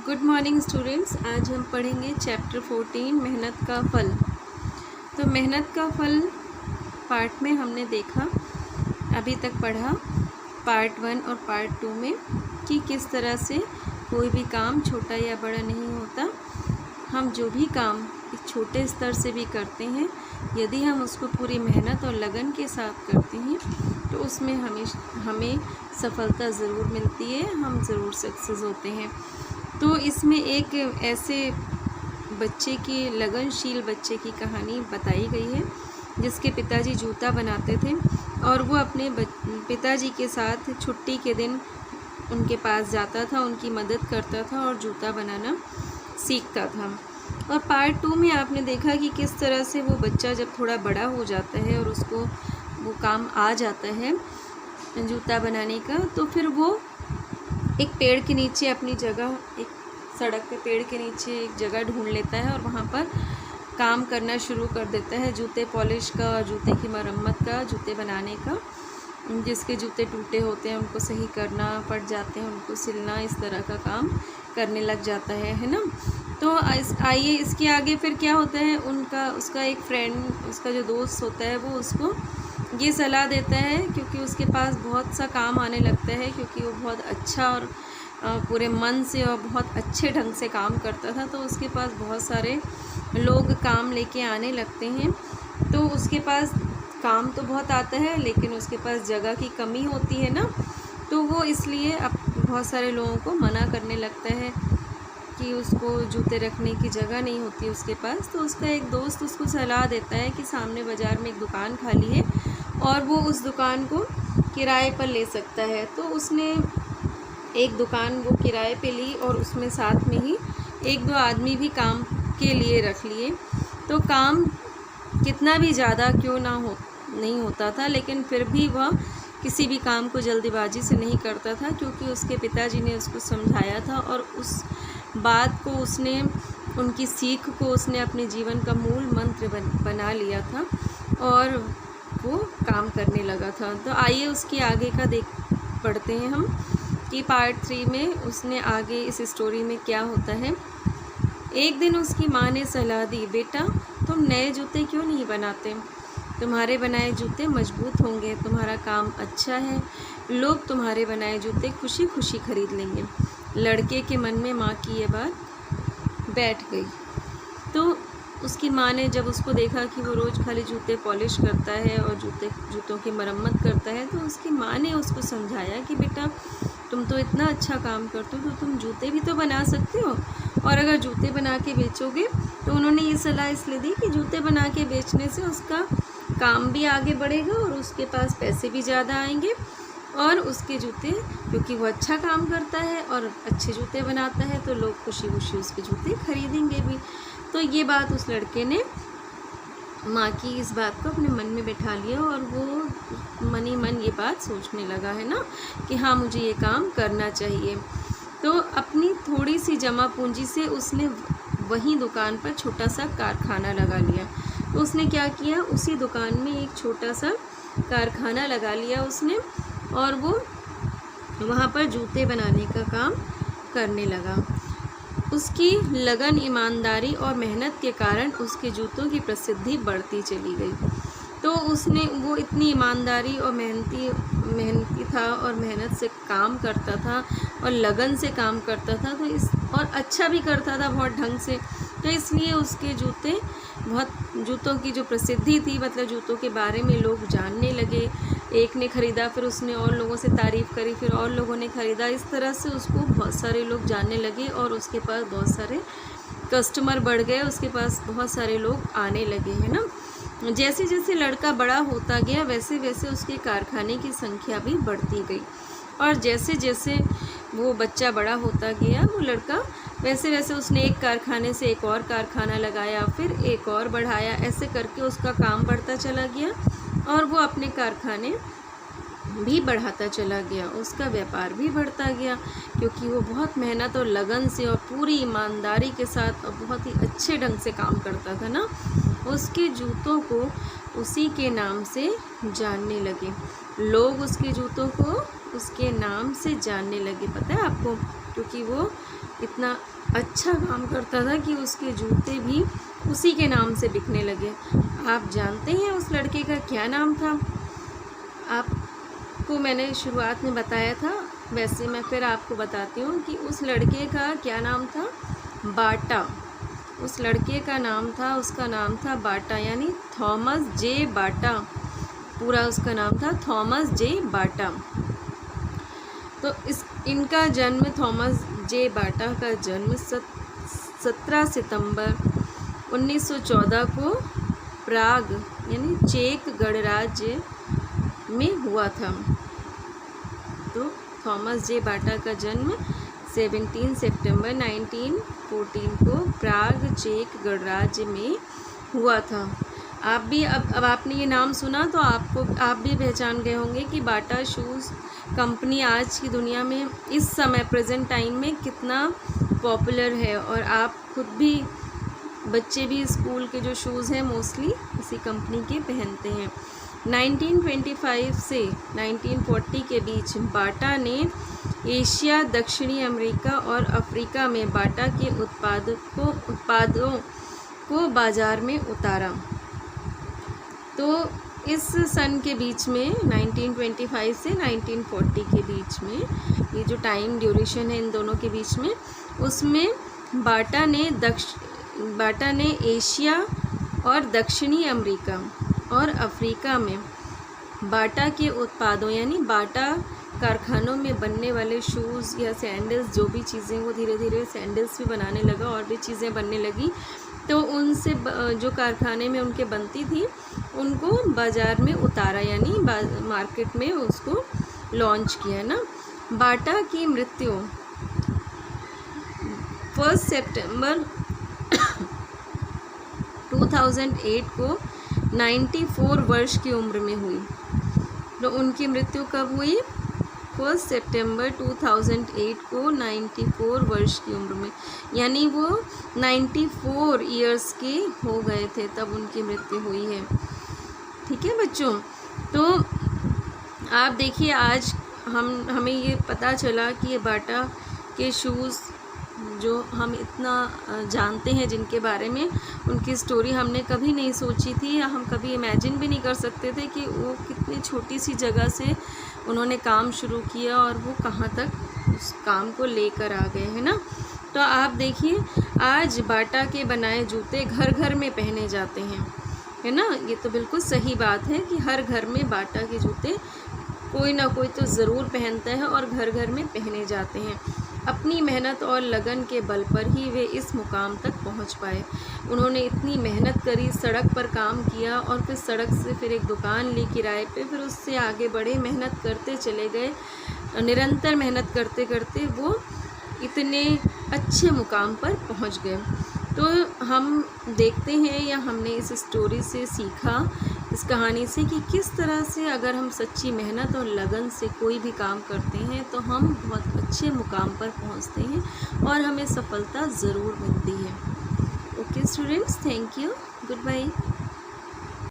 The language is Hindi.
Good morning students. आज हम पढ़ेंगे चैप्टर 14 मेहनत का फल। तो मेहनत का फल पार्ट में हमने देखा, अभी तक पढ़ा पार्ट 1 और पार्ट 2 में कि किस तरह से कोई भी काम छोटा या बड़ा नहीं होता। हम जो भी काम एक छोटे स्तर से भी करते हैं, यदि हम उसको पूरी मेहनत और लगन के साथ करते हैं तो उसमें हमें सफलता ज़रूर मिलती है, हम ज़रूर सक्सेस होते हैं। तो इसमें एक ऐसे बच्चे की, लगनशील बच्चे की कहानी बताई गई है जिसके पिताजी जूता बनाते थे और वो अपने पिताजी के साथ छुट्टी के दिन उनके पास जाता था, उनकी मदद करता था और जूता बनाना सीखता था। और पार्ट 2 में आपने देखा कि किस तरह से वो बच्चा जब थोड़ा बड़ा हो जाता है और उसको वो काम आ जाता है जूता बनाने का, तो फिर वो एक पेड़ के नीचे अपनी जगह, एक सड़क पे पेड़ के नीचे एक जगह ढूंढ लेता है और वहाँ पर काम करना शुरू कर देता है, जूते पॉलिश का, जूते की मरम्मत का, जूते बनाने का। जिसके जूते टूटे होते हैं उनको सही करना पड़ जाते हैं, उनको सिलना, इस तरह का काम करने लग जाता है ना। तो आइए इसके आगे फिर क्या होता है, उसका एक फ्रेंड, उसका जो दोस्त होता है, वो उसको ये सलाह देता है क्योंकि उसके पास बहुत सा काम आने लगता है, क्योंकि वो बहुत अच्छा और पूरे मन से और बहुत अच्छे ढंग से काम करता था। तो उसके पास बहुत सारे लोग काम लेके आने लगते हैं। तो उसके पास काम तो बहुत आता है लेकिन उसके पास जगह की कमी होती है ना, तो वो इसलिए अब बहुत सारे लोगों को मना करने लगता है कि उसको जूते रखने की जगह नहीं होती उसके पास। तो उसका एक दोस्त उसको सलाह देता है कि सामने बाज़ार में एक दुकान खाली है और वो उस दुकान को किराए पर ले सकता है। तो उसने एक दुकान वो किराए पे ली और उसमें साथ में ही 1-2 आदमी भी काम के लिए रख लिए। तो काम कितना भी ज़्यादा क्यों ना हो नहीं होता था, लेकिन फिर भी वह किसी भी काम को जल्दबाजी से नहीं करता था, क्योंकि उसके पिताजी ने उसको समझाया था और उस बात को उसने, उनकी सीख को उसने अपने जीवन का मूल मंत्र बना लिया था और वो काम करने लगा था। तो आइए उसकी आगे का पढ़ते हैं हम कि पार्ट 3 में उसने आगे इस स्टोरी में क्या होता है। एक दिन उसकी माँ ने सलाह दी, बेटा तुम नए जूते क्यों नहीं बनाते? तुम्हारे बनाए जूते मजबूत होंगे, तुम्हारा काम अच्छा है, लोग तुम्हारे बनाए जूते खुशी खुशी खरीद लेंगे। लड़के के मन में माँ की ये बात बैठ गई। तो उसकी माँ ने जब उसको देखा कि वो रोज़ खाली जूते पॉलिश करता है और जूतों की मरम्मत करता है, तो उसकी माँ ने उसको समझाया कि बेटा तुम तो इतना अच्छा काम करते हो तो तुम जूते भी तो बना सकते हो, और अगर जूते बना के बेचोगे, तो उन्होंने ये सलाह इसलिए दी कि जूते बना के बेचने से उसका काम भी आगे बढ़ेगा और उसके पास पैसे भी ज़्यादा आएंगे, और उसके जूते, क्योंकि वो अच्छा काम करता है और अच्छे जूते बनाता है, तो लोग खुशी खुशी उसके जूते खरीदेंगे भी। तो ये बात उस लड़के ने माँ की इस बात को अपने मन में बैठा लिया और वो मन ही मन ये बात सोचने लगा है ना कि हाँ मुझे ये काम करना चाहिए। तो अपनी थोड़ी सी जमा पूंजी से उसने वहीं दुकान पर छोटा सा कारखाना लगा लिया। तो उसने क्या किया, उसी दुकान में एक छोटा सा कारखाना लगा लिया उसने, और वो वहाँ पर जूते बनाने का काम करने लगा। उसकी लगन, ईमानदारी और मेहनत के कारण उसके जूतों की प्रसिद्धि बढ़ती चली गई। तो वो इतनी ईमानदारी और मेहनती था और मेहनत से काम करता था और लगन से काम करता था, और अच्छा भी करता था बहुत ढंग से। तो इसलिए उसके जूतों की जो प्रसिद्धि थी, मतलब जूतों के बारे में लोग जानने लगे। एक ने ख़रीदा, फिर उसने और लोगों से तारीफ़ करी, फिर और लोगों ने ख़रीदा। इस तरह से उसको बहुत सारे लोग जानने लगे और उसके पास बहुत सारे कस्टमर बढ़ गए, उसके पास बहुत सारे लोग आने लगे, है ना। जैसे जैसे लड़का बड़ा होता गया, वैसे वैसे उसके कारखाने की संख्या भी बढ़ती गई, और जैसे जैसे वो बच्चा बड़ा होता गया, वो लड़का, वैसे वैसे उसने एक कारखाने से एक और कारखाना लगाया, फिर एक और बढ़ाया। ऐसे करके उसका काम बढ़ता चला गया और वो अपने कारखाने भी बढ़ाता चला गया, उसका व्यापार भी बढ़ता गया, क्योंकि वो बहुत मेहनत और लगन से और पूरी ईमानदारी के साथ और बहुत ही अच्छे ढंग से काम करता था ना। उसके जूतों को उसी के नाम से जानने लगे, लोग उसके जूतों को उसके नाम से जानने लगे। पता है आपको, क्योंकि वो इतना अच्छा काम करता था कि उसके जूते भी उसी के नाम से बिकने लगे। आप जानते हैं उस लड़के का क्या नाम था? आपको मैंने शुरुआत में बताया था, वैसे मैं फिर आपको बताती हूँ कि उस लड़के का क्या नाम था। बाटा। उस लड़के का नाम था, उसका नाम था बाटा, यानी थॉमस जे बाटा। पूरा उसका नाम था थॉमस जे बाटा। तो इनका जन्म, थॉमस जे बाटा का जन्म 17 सितंबर 1914 को प्राग यानी चेक गणराज्य में हुआ था। तो थॉमस जे बाटा का जन्म 17 सितंबर 1914 को प्राग चेक गणराज्य में हुआ था। आप भी अब आपने ये नाम सुना तो आप भी पहचान गए होंगे कि बाटा शूज़ कंपनी आज की दुनिया में इस समय प्रेजेंट टाइम में कितना पॉपुलर है। और आप खुद भी, बच्चे भी स्कूल के जो शूज़ हैं मोस्टली इसी कंपनी के पहनते हैं। 1925 से 1940 के बीच बाटा ने एशिया, दक्षिणी अमेरिका और अफ्रीका में बाटा के उत्पादों को बाज़ार में उतारा। तो इस सन के बीच में 1925 से 1940 के बीच में, ये जो टाइम ड्यूरेशन है इन दोनों के बीच में, उसमें बाटा ने एशिया और दक्षिणी अमेरिका और अफ्रीका में बाटा के उत्पादों यानी बाटा कारखानों में बनने वाले शूज़ या सैंडल्स, जो भी चीज़ें, वो धीरे धीरे सैंडल्स भी बनाने लगा और भी चीज़ें बनने लगी। तो उनसे जो कारखाने में उनके बनती थी उनको बाज़ार में उतारा, यानी मार्केट में उसको लॉन्च किया ना। बाटा की मृत्यु 1 सितंबर 2008 को 94 वर्ष की उम्र में हुई। तो उनकी मृत्यु कब हुई? 1 सितंबर 2008 को 94 वर्ष की उम्र में, यानी वो 94 ईयर्स के हो गए थे तब उनकी मृत्यु हुई है। ठीक है बच्चों, तो आप देखिए आज हमें ये पता चला कि ये बाटा के शूज़ जो हम इतना जानते हैं, जिनके बारे में उनकी स्टोरी हमने कभी नहीं सोची थी, या हम कभी इमेजिन भी नहीं कर सकते थे कि वो कितनी छोटी सी जगह से उन्होंने काम शुरू किया और वो कहाँ तक उस काम को लेकर आ गए, है ना। तो आप देखिए आज बाटा के बनाए जूते घर घर में पहने जाते हैं, है ना। ये तो बिल्कुल सही बात है कि हर घर में बाटा के जूते कोई ना कोई तो ज़रूर पहनता है और घर घर में पहने जाते हैं। अपनी मेहनत और लगन के बल पर ही वे इस मुकाम तक पहुंच पाए। उन्होंने इतनी मेहनत करी, सड़क पर काम किया और फिर सड़क से फिर एक दुकान ली किराए पे, फिर उससे आगे बढ़े, मेहनत करते चले गए। निरंतर मेहनत करते करते वो इतने अच्छे मुकाम पर पहुंच गए। तो हम देखते हैं, या हमने इस स्टोरी से सीखा, इस कहानी से, कि किस तरह से अगर हम सच्ची मेहनत और लगन से कोई भी काम करते हैं तो हम बहुत अच्छे मुकाम पर पहुंचते हैं और हमें सफलता ज़रूर मिलती है। Okay students, thank you, good bye.